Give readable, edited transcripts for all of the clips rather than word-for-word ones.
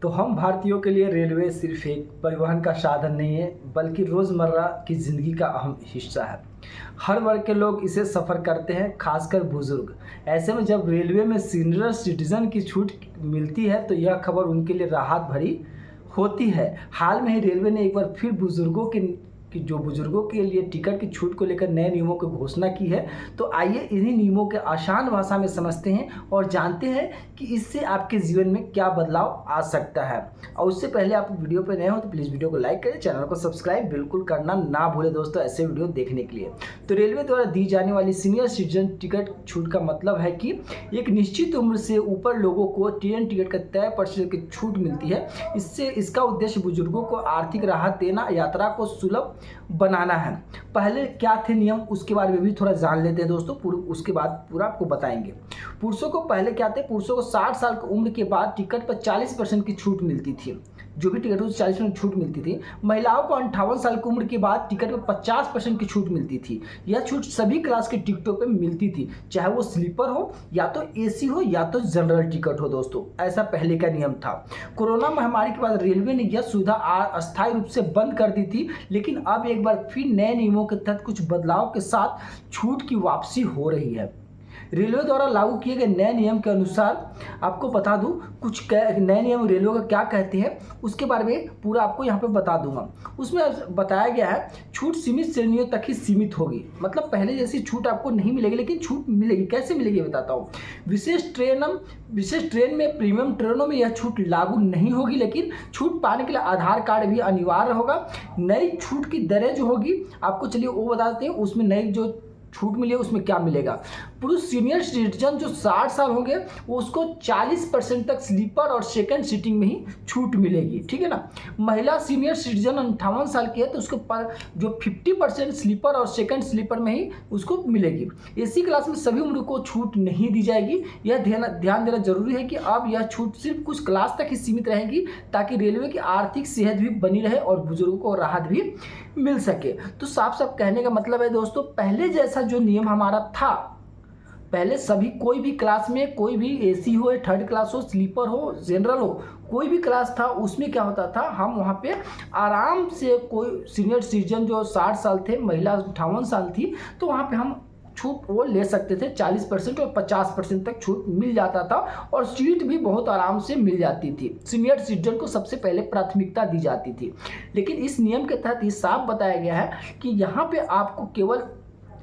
तो हम भारतीयों के लिए रेलवे सिर्फ एक परिवहन का साधन नहीं है, बल्कि रोज़मर्रा की ज़िंदगी का अहम हिस्सा है। हर वर्ग के लोग इसे सफ़र करते हैं, खासकर बुजुर्ग। ऐसे में जब रेलवे में सीनियर सिटीजन की छूट मिलती है तो यह खबर उनके लिए राहत भरी होती है। हाल में ही रेलवे ने एक बार फिर बुजुर्गों के लिए टिकट की छूट को लेकर नए नियमों की घोषणा की है। तो आइए इन्हीं नियमों के आसान भाषा में समझते हैं और जानते हैं कि इससे आपके जीवन में क्या बदलाव आ सकता है। और उससे पहले आप वीडियो पर नए हो तो प्लीज़ वीडियो को लाइक करें, चैनल को सब्सक्राइब बिल्कुल करना ना भूलें दोस्तों, ऐसे वीडियो देखने के लिए। तो रेलवे द्वारा दी जाने वाली सीनियर सिटीजन टिकट छूट का मतलब है कि एक निश्चित उम्र से ऊपर लोगों को ट्रेन टिकट का तय प्रतिशत की छूट मिलती है। इसका उद्देश्य बुजुर्गों को आर्थिक राहत देना, यात्रा को सुलभ बनाना है। पहले क्या थे नियम, उसके बारे में भी थोड़ा जान लेते हैं दोस्तों, उसके बाद पूरा आपको बताएंगे। पुरुषों को पहले क्या थे, पुरुषों को 60 साल की उम्र के बाद टिकट पर 40% की छूट मिलती थी। जो भी टिकट हो 40% छूट मिलती थी। महिलाओं को 58 साल की उम्र के बाद टिकट पर 50% की छूट मिलती थी। यह छूट सभी क्लास के टिकटों पर मिलती थी, चाहे वो स्लीपर हो या तो एसी हो या तो जनरल टिकट हो दोस्तों। ऐसा पहले का नियम था। कोरोना महामारी के बाद रेलवे ने यह सुविधा अस्थायी रूप से बंद कर दी थी, लेकिन अब एक बार फिर नए नियमों के तहत कुछ बदलाव के साथ छूट की वापसी हो रही है। रेलवे द्वारा लागू किए गए नए नियम के अनुसार आपको बता दूं, कुछ नए नियम रेलवे का क्या कहते हैं उसके बारे में पूरा आपको यहाँ पे बता दूंगा। उसमें बताया गया है छूट सीमित श्रेणियों तक ही सीमित होगी। मतलब पहले जैसी छूट आपको नहीं मिलेगी, लेकिन छूट मिलेगी। कैसे मिलेगी बताता हूँ। विशेष ट्रेन में, प्रीमियम ट्रेनों में यह छूट लागू नहीं होगी, लेकिन छूट पाने के लिए आधार कार्ड भी अनिवार्य होगा। नई छूट की दरें जो होगी आपको, चलिए वो बता देते हैं। उसमें नई जो छूट मिली है उसमें क्या मिलेगा। पुरुष सीनियर सिटीजन जो 60 साल होंगे वो उसको 40% तक स्लीपर और सेकंड सीटिंग में ही छूट मिलेगी, ठीक है ना। महिला सीनियर सिटीजन 58 साल की है तो उसको जो 50% स्लीपर और सेकंड स्लीपर में ही उसको मिलेगी। एसी क्लास में सभी उम्र को छूट नहीं दी जाएगी। यह ध्यान देना जरूरी है कि अब यह छूट सिर्फ कुछ क्लास तक ही सीमित रहेगी, ताकि रेलवे की आर्थिक सेहत भी बनी रहे और बुजुर्गों को राहत भी मिल सके। तो साफ साफ कहने का मतलब है दोस्तों, पहले जैसा जो नियम हमारा था, पहले सभी कोई भी क्लास में, कोई भी एसी हो, थर्ड क्लास हो, स्लीपर हो, जनरल हो, कोई भी क्लास था, उसमें क्या होता था, हम वहाँ पे आराम से, कोई सीनियर सिटीजन जो 60 साल थे, महिला 58 साल थी, तो वहाँ पे हम छूट वो ले सकते थे। 40% और 50% तक छूट मिल जाता था और सीट भी बहुत आराम से मिल जाती थी। सीनियर सिटीजन को सबसे पहले प्राथमिकता दी जाती थी। लेकिन इस नियम के तहत ये साफ बताया गया है कि यहाँ पे आपको केवल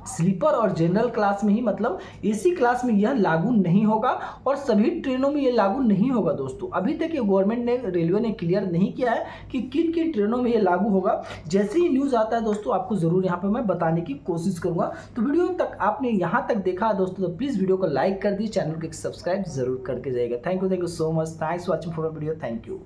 स्लीपर और जनरल क्लास में ही, मतलब एसी क्लास में यह लागू नहीं होगा और सभी ट्रेनों में यह लागू नहीं होगा दोस्तों। अभी तक ये गवर्नमेंट ने, रेलवे ने क्लियर नहीं किया है कि किन किन ट्रेनों में ये लागू होगा। जैसे ही न्यूज़ आता है दोस्तों आपको ज़रूर यहाँ पे मैं बताने की कोशिश करूँगा। तो वीडियो तक आपने यहाँ तक देखा दोस्तों तो प्लीज़ वीडियो को लाइक कर दिए, चैनल को सब्सक्राइब जरूर करके जाइएगा। Thank you so much, thanks for watching for video, thank you.